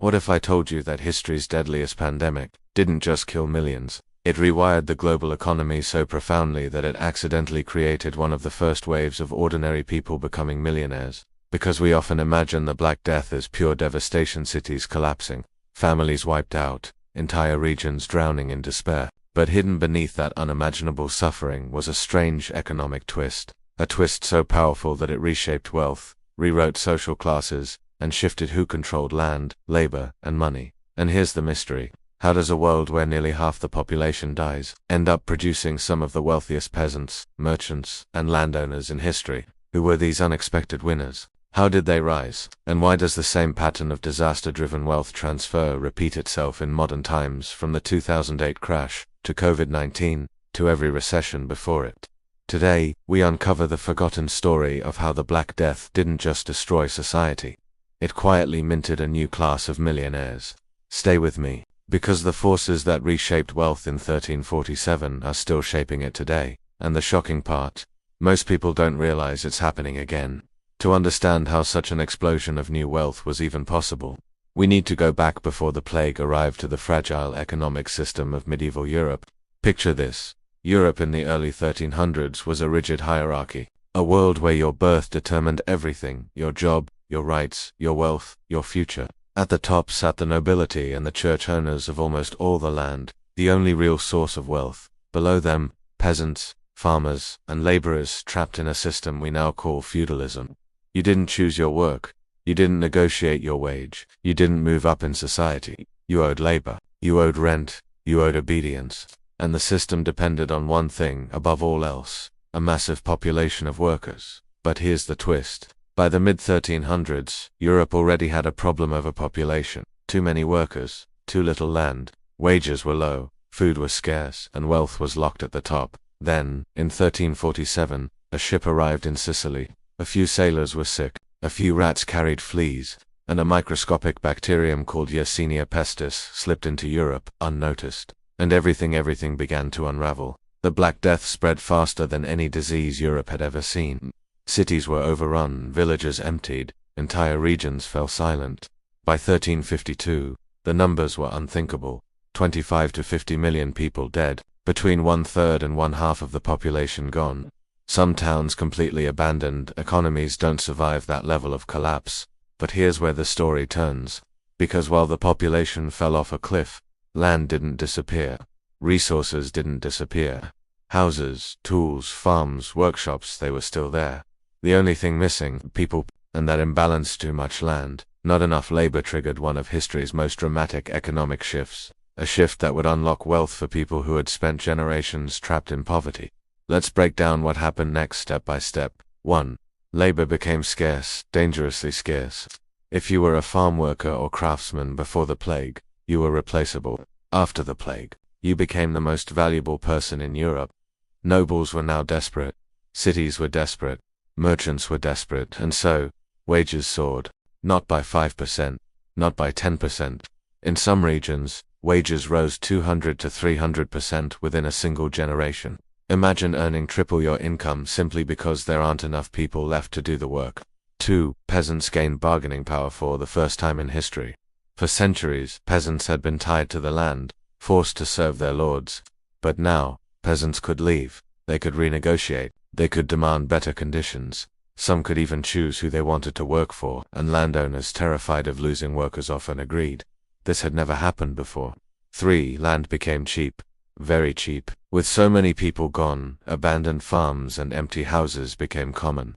What if I told you that history's deadliest pandemic didn't just kill millions? It rewired the global economy so profoundly that it accidentally created one of the first waves of ordinary people becoming millionaires. Because we often imagine the Black Death as pure devastation, cities collapsing, families wiped out, entire regions drowning in despair. But hidden beneath that unimaginable suffering was a strange economic twist. A twist so powerful that it reshaped wealth, rewrote social classes, and shifted who controlled land, labor, and money. And here's the mystery. How does a world where nearly half the population dies end up producing some of the wealthiest peasants, merchants, and landowners in history? Who were these unexpected winners? How did they rise? And why does the same pattern of disaster-driven wealth transfer repeat itself in modern times, from the 2008 crash, to COVID-19, to every recession before it? Today, we uncover the forgotten story of how the Black Death didn't just destroy society. It quietly minted a new class of millionaires. Stay with me, because the forces that reshaped wealth in 1347 are still shaping it today. And the shocking part, most people don't realize it's happening again. To understand how such an explosion of new wealth was even possible, we need to go back before the plague arrived to the fragile economic system of medieval Europe. Picture this. Europe in the early 1300s was a rigid hierarchy, a world where your birth determined everything: your job, your rights, your wealth, your future. At the top sat the nobility and the church owners of almost all the land, the only real source of wealth. Below them, peasants, farmers, and laborers trapped in a system we now call feudalism. You didn't choose your work. You didn't negotiate your wage. You didn't move up in society. You owed labor. You owed rent. You owed obedience. And the system depended on one thing above all else: a massive population of workers. But here's the twist. By the mid-1300s, Europe already had a problem: overpopulation. Too many workers, too little land, wages were low, food was scarce, and wealth was locked at the top. Then, in 1347, a ship arrived in Sicily. A few sailors were sick, a few rats carried fleas, and a microscopic bacterium called Yersinia pestis slipped into Europe, unnoticed. And everything began to unravel. The Black Death spread faster than any disease Europe had ever seen. Cities were overrun, villages emptied, entire regions fell silent. By 1352, the numbers were unthinkable: 25 to 50 million people dead, between 1/3 and 1/2 of the population gone. Some towns completely abandoned. Economies don't survive that level of collapse. But here's where the story turns. Because while the population fell off a cliff, land didn't disappear. Resources didn't disappear. Houses, tools, farms, workshops, they were still there. The only thing missing, people. And that imbalance: too much land, not enough labor, triggered one of history's most dramatic economic shifts. A shift that would unlock wealth for people who had spent generations trapped in poverty. Let's break down what happened next, step by step. 1. Labor became scarce, dangerously scarce. If you were a farm worker or craftsman before the plague, you were replaceable. After the plague, you became the most valuable person in Europe. Nobles were now desperate. Cities were desperate. Merchants were desperate. And so, wages soared. Not by 5%, not by 10%. In some regions, wages rose 200 to 300% within a single generation. Imagine earning triple your income simply because there aren't enough people left to do the work. 2. Peasants gained bargaining power for the first time in history. For centuries, peasants had been tied to the land, forced to serve their lords. But now, peasants could leave. They could renegotiate. They could demand better conditions. Some could even choose who they wanted to work for, and landowners, terrified of losing workers, often agreed. This had never happened before. 3. Land became cheap. Very cheap. With so many people gone, abandoned farms and empty houses became common.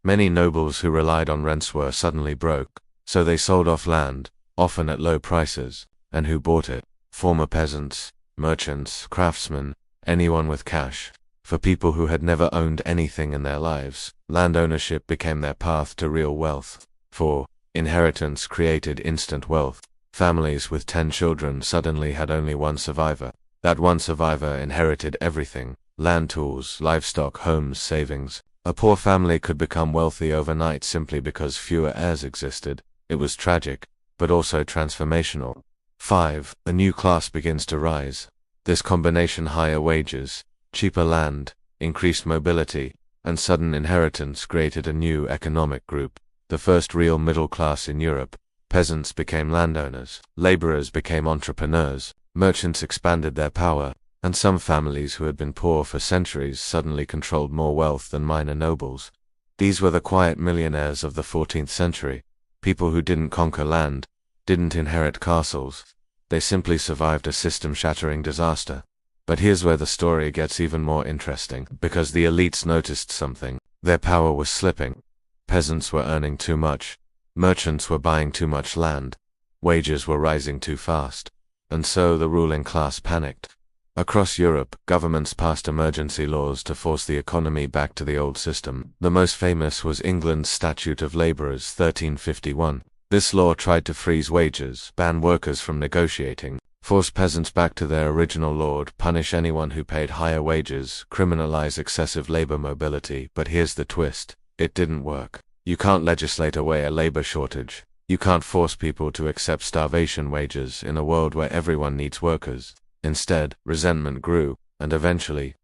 Many nobles who relied on rents were suddenly broke, so they sold off land, often at low prices. And who bought it? Former peasants, merchants, craftsmen, anyone with cash. For people who had never owned anything in their lives, land ownership became their path to real wealth. 4. Inheritance created instant wealth. Families with 10 children suddenly had only one survivor. That one survivor inherited everything: land, tools, livestock, homes, savings. A poor family could become wealthy overnight simply because fewer heirs existed. It was tragic, but also transformational. 5. A new class begins to rise. This combination: higher wages, cheaper land, increased mobility, and sudden inheritance created a new economic group, the first real middle class in Europe: Peasants became landowners, laborers became entrepreneurs, merchants expanded their power, and some families who had been poor for centuries suddenly controlled more wealth than minor nobles. These were the quiet millionaires of the 14th century, people who didn't conquer land, didn't inherit castles. They simply survived a system-shattering disaster. But here's where the story gets even more interesting, because the elites noticed something. Their power was slipping. Peasants were earning too much. Merchants were buying too much land. Wages were rising too fast. And so the ruling class panicked. Across Europe, governments passed emergency laws to force the economy back to the old system. The most famous was England's Statute of Labourers 1351. This law tried to freeze wages, ban workers from negotiating, force peasants back to their original lord, punish anyone who paid higher wages, criminalize excessive labor mobility. But here's the twist: it didn't work. You can't legislate away a labor shortage. You can't force people to accept starvation wages in a world where everyone needs workers. Instead, resentment grew, and eventually,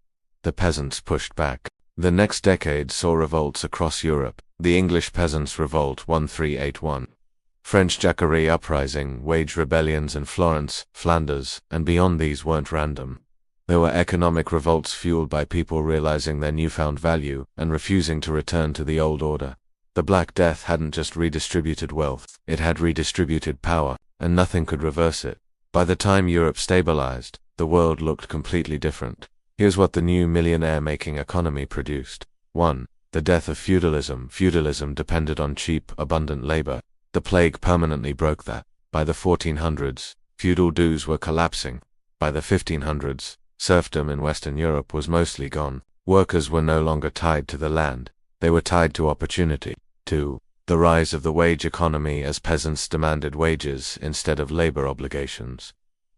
the peasants pushed back. The next decade saw revolts across Europe. The English Peasants' Revolt 1381. French Jacquerie Uprising, wage rebellions in Florence, Flanders, and beyond. These weren't random. There were economic revolts fueled by people realizing their newfound value and refusing to return to the old order. The Black Death hadn't just redistributed wealth, it had redistributed power, and nothing could reverse it. By the time Europe stabilized, the world looked completely different. Here's what the new millionaire-making economy produced. 1. The death of feudalism. Feudalism depended on cheap, abundant labor. The plague permanently broke that. By the 1400s, feudal dues were collapsing. By the 1500s, serfdom in Western Europe was mostly gone. Workers were no longer tied to the land. They were tied to opportunity. 2. The rise of the wage economy as peasants demanded wages instead of labor obligations.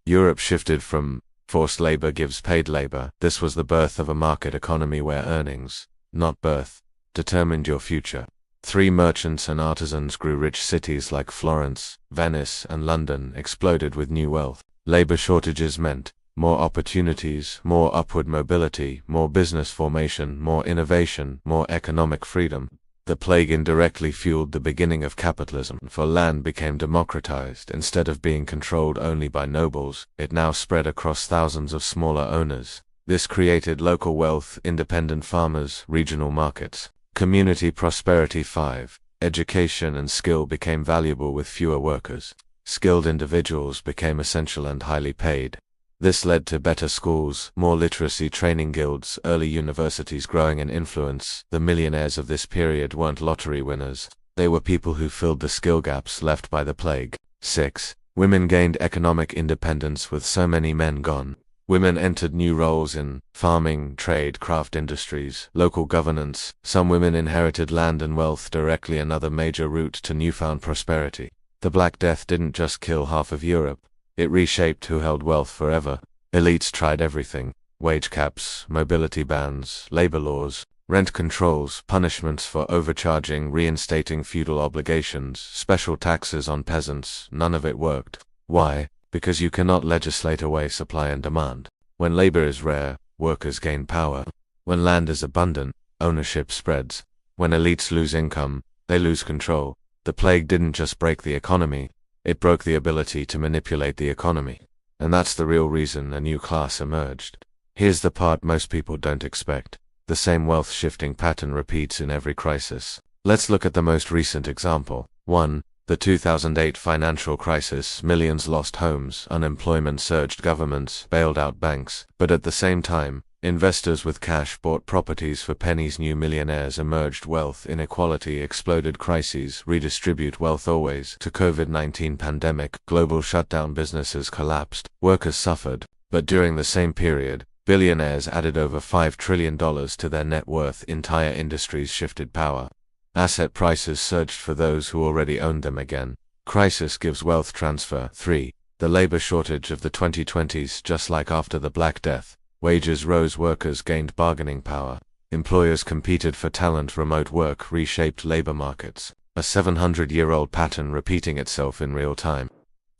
Europe shifted from forced labor gives paid labor. This was the birth of a market economy where earnings, not birth, determined your future. 3. Merchants and artisans grew. Rich cities like Florence, Venice, and London exploded with new wealth. Labor shortages meant more opportunities, more upward mobility, more business formation, more innovation, more economic freedom. The plague indirectly fueled the beginning of capitalism, for land became democratized. Instead of being controlled only by nobles, it now spread across thousands of smaller owners. This created local wealth, independent farmers, regional markets. Community prosperity. 5. Education and skill became valuable with fewer workers. Skilled individuals became essential and highly paid. This led to better schools, more literacy training guilds, early universities growing in influence. The millionaires of this period weren't lottery winners. They were people who filled the skill gaps left by the plague. 6. Women gained economic independence with so many men gone. Women entered new roles in farming, trade, craft industries, local governance. Some women inherited land and wealth directly, another major route to newfound prosperity. The Black Death didn't just kill half of Europe. It reshaped who held wealth forever. Elites tried everything: wage caps, mobility bans, labor laws, rent controls, punishments for overcharging, reinstating feudal obligations, special taxes on peasants. None of it worked. Why? Because you cannot legislate away supply and demand. When labor is rare, workers gain power. When land is abundant, ownership spreads. When elites lose income, they lose control. The plague didn't just break the economy, it broke the ability to manipulate the economy. And that's the real reason a new class emerged. Here's the part most people don't expect. The same wealth-shifting pattern repeats in every crisis. Let's look at the most recent example. 1. The 2008 financial crisis. Millions lost homes, unemployment surged, governments bailed out banks. But at the same time, investors with cash bought properties for pennies. New millionaires emerged. Wealth inequality exploded. Crises redistribute wealth always. To COVID-19 pandemic, global shutdown, businesses collapsed, workers suffered. But during the same period, billionaires added over $5 trillion to their net worth. Entire industries shifted power. Asset prices surged for those who already owned them again. Crisis gives wealth transfer. 3. The labor shortage of the 2020s. Just like after the Black Death, wages rose, workers gained bargaining power. Employers competed for talent. Remote work reshaped labor markets. A 700-year-old pattern repeating itself in real time.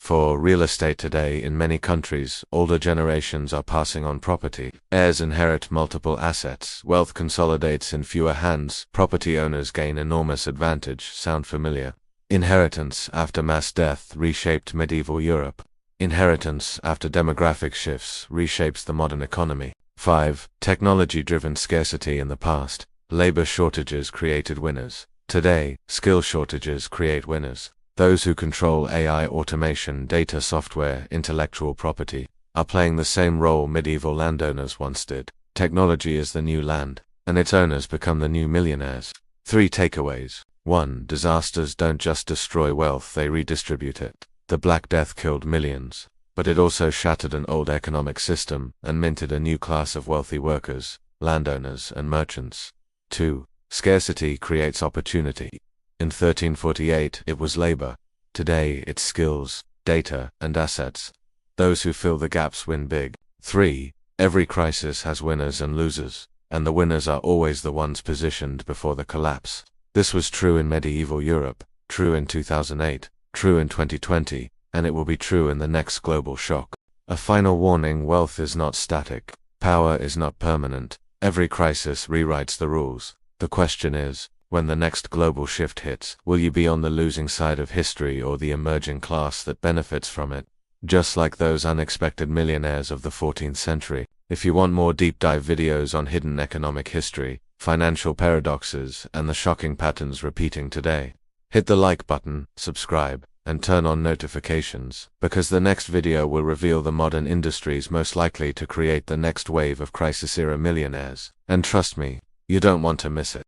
For real estate today, in many countries, older generations are passing on property. Heirs inherit multiple assets. Wealth consolidates in fewer hands. Property owners gain enormous advantage. Sound familiar? Inheritance after mass death reshaped medieval Europe. Inheritance after demographic shifts reshapes the modern economy. 5. Technology-driven scarcity in the past. Labor shortages created winners. Today, skill shortages create winners. Those who control AI, automation, data, software, intellectual property, are playing the same role medieval landowners once did. Technology is the new land, and its owners become the new millionaires. 3 takeaways. 1. Disasters don't just destroy wealth, they redistribute it. The Black Death killed millions, but it also shattered an old economic system and minted a new class of wealthy workers, landowners, and merchants. 2. Scarcity creates opportunity. In 1348, it was labor. Today, it's skills, data, and assets. Those who fill the gaps win big. 3. Every crisis has winners and losers, and the winners are always the ones positioned before the collapse. This was true in medieval Europe, true in 2008, true in 2020, and it will be true in the next global shock. A final warning: wealth is not static. Power is not permanent. Every crisis rewrites the rules. The question is, when the next global shift hits, will you be on the losing side of history or the emerging class that benefits from it? Just like those unexpected millionaires of the 14th century. If you want more deep dive videos on hidden economic history, financial paradoxes, and the shocking patterns repeating today, hit the like button, subscribe, and turn on notifications, because the next video will reveal the modern industries most likely to create the next wave of crisis-era millionaires. And trust me, you don't want to miss it.